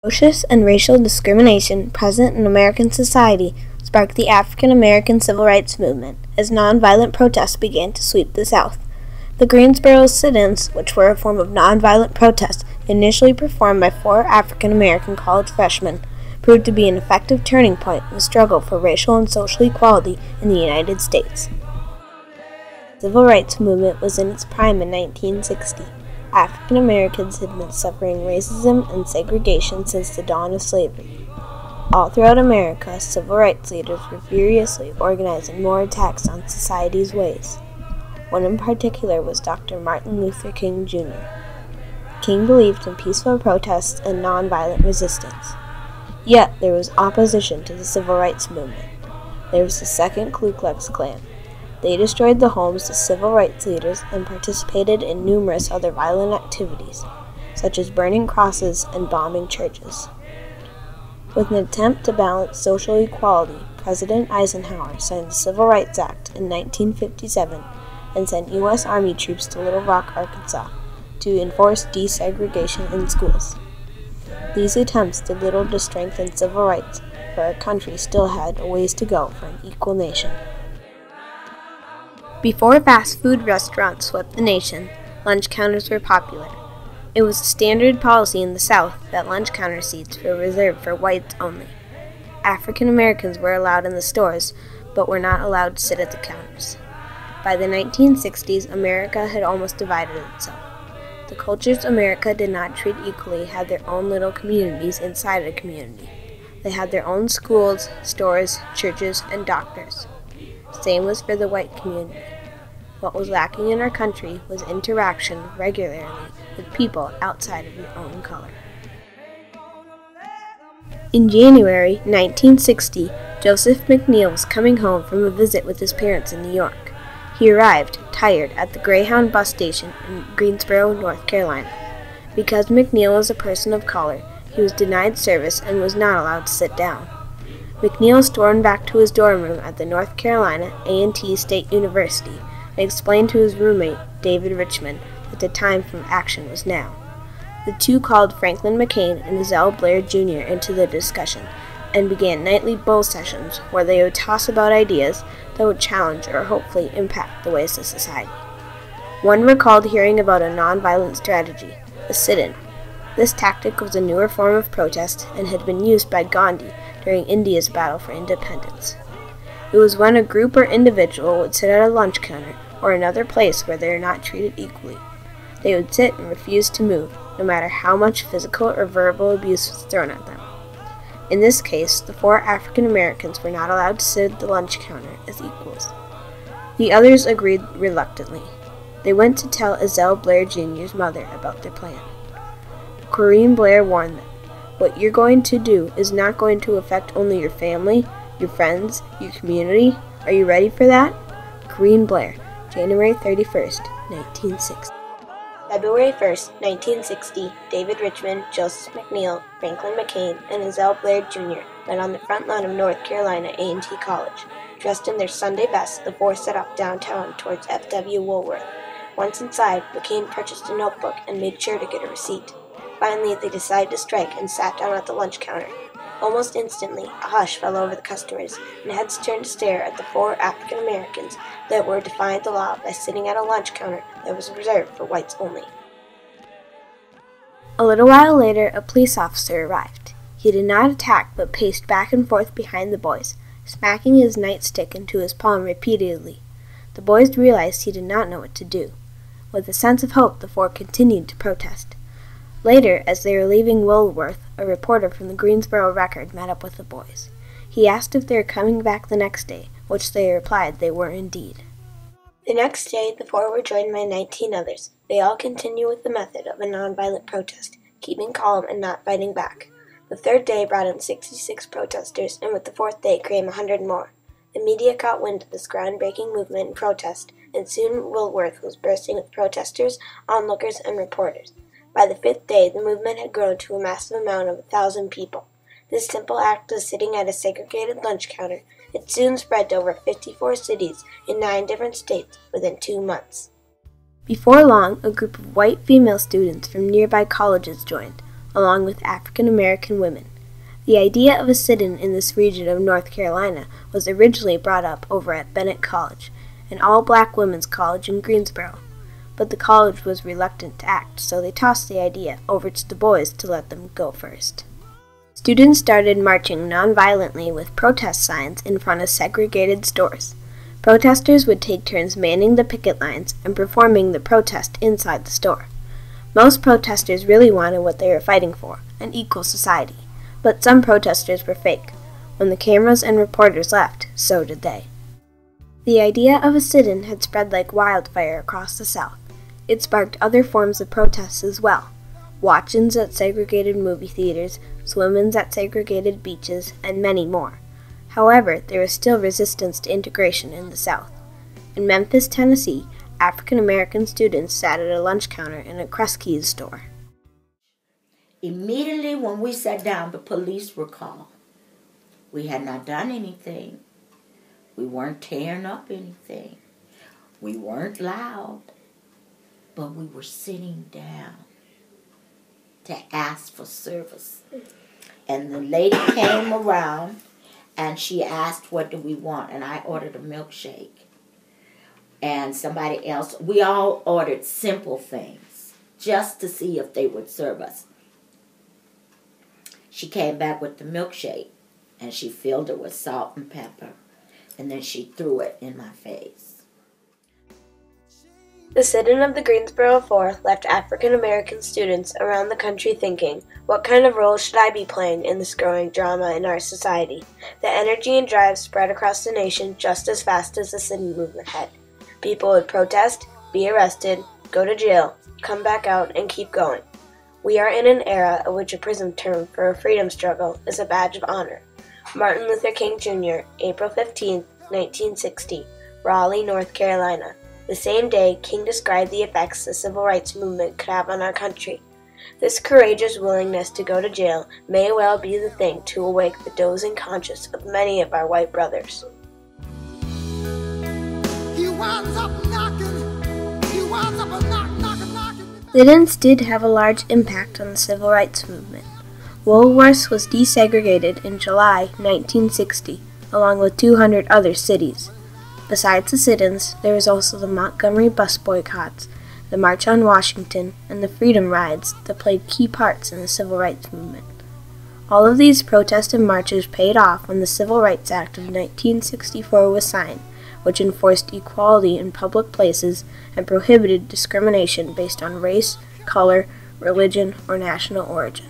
Atrocious and racial discrimination present in American society sparked the African American Civil Rights Movement as nonviolent protests began to sweep the South. The Greensboro sit-ins, which were a form of nonviolent protest initially performed by 4 African American college freshmen, proved to be an effective turning point in the struggle for racial and social equality in the United States. The Civil Rights Movement was in its prime in 1960. African Americans had been suffering racism and segregation since the dawn of slavery. All throughout America, civil rights leaders were furiously organizing more attacks on society's ways. One in particular was Dr. Martin Luther King Jr. King believed in peaceful protests and nonviolent resistance. Yet there was opposition to the civil rights movement. There was the Second Ku Klux Klan. They destroyed the homes of civil rights leaders and participated in numerous other violent activities, such as burning crosses and bombing churches. With an attempt to balance social equality, President Eisenhower signed the Civil Rights Act in 1957 and sent U.S. Army troops to Little Rock, Arkansas, to enforce desegregation in schools. These attempts did little to strengthen civil rights, for our country still had a ways to go for an equal nation. Before fast food restaurants swept the nation, lunch counters were popular. It was a standard policy in the South that lunch counter seats were reserved for whites only. African Americans were allowed in the stores, but were not allowed to sit at the counters. By the 1960s, America had almost divided itself. The cultures America did not treat equally had their own little communities inside a community. They had their own schools, stores, churches, and doctors. Same was for the white community. What was lacking in our country was interaction regularly with people outside of your own color. In January 1960, Joseph McNeil was coming home from a visit with his parents in New York. He arrived, tired, at the Greyhound bus station in Greensboro, North Carolina. Because McNeil was a person of color, he was denied service and was not allowed to sit down. McNeil stormed back to his dorm room at the North Carolina A&T State University and explained to his roommate, David Richmond, that the time for action was now. The two called Franklin McCain and Zell Blair Jr. into the discussion and began nightly bull sessions where they would toss about ideas that would challenge or hopefully impact the ways of society. One recalled hearing about a nonviolent strategy, a sit-in. This tactic was a newer form of protest and had been used by Gandhi during India's battle for independence. It was when a group or individual would sit at a lunch counter or another place where they are not treated equally. They would sit and refuse to move, no matter how much physical or verbal abuse was thrown at them. In this case, the 4 African Americans were not allowed to sit at the lunch counter as equals. The others agreed reluctantly. They went to tell Zell Blair Jr.'s mother about their plan. Corrine Blair warned them, "What you're going to do is not going to affect only your family, your friends, your community. Are you ready for that?" Corrine Blair, January 31st, 1960. February 1st, 1960, David Richmond, Joseph McNeil, Franklin McCain, and Zell Blair Jr. met on the front lawn of North Carolina A&T College. Dressed in their Sunday best, the 4 set off downtown towards F.W. Woolworth. Once inside, McCain purchased a notebook and made sure to get a receipt. Finally, they decided to strike and sat down at the lunch counter. Almost instantly, a hush fell over the customers, and heads turned to stare at the 4 African Americans that were defying the law by sitting at a lunch counter that was reserved for whites only. A little while later, a police officer arrived. He did not attack, but paced back and forth behind the boys, smacking his nightstick into his palm repeatedly. The boys realized he did not know what to do. With a sense of hope, the 4 continued to protest. Later, as they were leaving Woolworth, a reporter from the Greensboro Record met up with the boys. He asked if they were coming back the next day, which they replied they were indeed. The next day, the 4 were joined by 19 others. They all continue with the method of a nonviolent protest, keeping calm and not fighting back. The 3rd day brought in 66 protesters, and with the 4th day came 100 more. The media caught wind of this groundbreaking movement and protest, and soon Woolworth was bursting with protesters, onlookers, and reporters. By the 5th day, the movement had grown to a massive amount of 1,000 people. This simple act of sitting at a segregated lunch counter had soon spread to over 54 cities in 9 different states within 2 months. Before long, a group of white female students from nearby colleges joined, along with African American women. The idea of a sit-in in this region of North Carolina was originally brought up over at Bennett College, an all-black women's college in Greensboro. But the college was reluctant to act, so they tossed the idea over to the boys to let them go first. Students started marching nonviolently with protest signs in front of segregated stores. Protesters would take turns manning the picket lines and performing the protest inside the store. Most protesters really wanted what they were fighting for, an equal society, but some protesters were fake. When the cameras and reporters left, so did they. The idea of a sit-in had spread like wildfire across the South. It sparked other forms of protests as well. Watch-ins at segregated movie theaters, swim-ins at segregated beaches, and many more. However, there was still resistance to integration in the South. In Memphis, Tennessee, African American students sat at a lunch counter in a Kresge's store. Immediately when we sat down, the police were called. We had not done anything. We weren't tearing up anything. We weren't loud. But we were sitting down to ask for service. And the lady came around and she asked, what do we want? And I ordered a milkshake. And somebody else, we all ordered simple things just to see if they would serve us. She came back with the milkshake and she filled it with salt and pepper. And then she threw it in my face. The sit-in of the Greensboro Four left African American students around the country thinking, what kind of role should I be playing in this growing drama in our society? The energy and drive spread across the nation just as fast as the sit-in movement had. People would protest, be arrested, go to jail, come back out, and keep going. We are in an era in which a prison term for a freedom struggle is a badge of honor. Martin Luther King Jr., April 15, 1960, Raleigh, North Carolina. The same day, King described the effects the civil rights movement could have on our country. This courageous willingness to go to jail may well be the thing to awake the dozing conscience of many of our white brothers. Sit-ins did have a large impact on the civil rights movement. Woolworths was desegregated in July 1960, along with 200 other cities. Besides the sit-ins, there was also the Montgomery bus boycotts, the March on Washington, and the Freedom Rides that played key parts in the civil rights movement. All of these protests and marches paid off when the Civil Rights Act of 1964 was signed, which enforced equality in public places and prohibited discrimination based on race, color, religion, or national origin.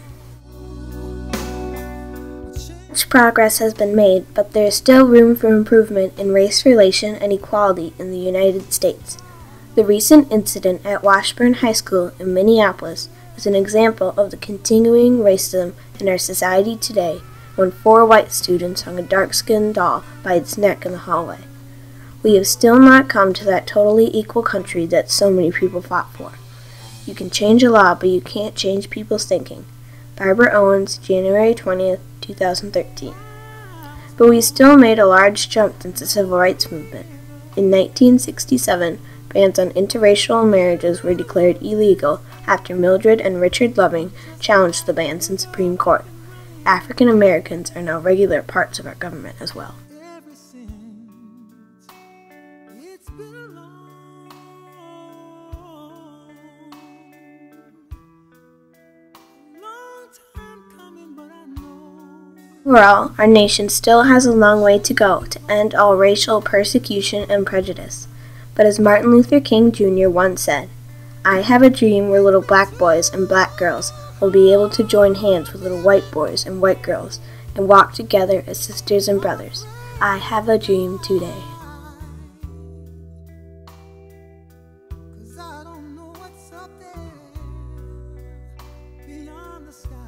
Much progress has been made, but there is still room for improvement in race relation and equality in the United States. The recent incident at Washburn High School in Minneapolis is an example of the continuing racism in our society today when 4 white students hung a dark-skinned doll by its neck in the hallway. We have still not come to that totally equal country that so many people fought for. You can change a law, but you can't change people's thinking. Barbara Owens, January 20th, 2013. But we still made a large jump since the civil rights movement. In 1967, bans on interracial marriages were declared illegal after Mildred and Richard Loving challenged the bans in Supreme Court. African Americans are now regular parts of our government as well. Overall, our nation still has a long way to go to end all racial persecution and prejudice. But as Martin Luther King Jr. once said, I have a dream where little black boys and black girls will be able to join hands with little white boys and white girls and walk together as sisters and brothers. I have a dream today. Beyond the sky.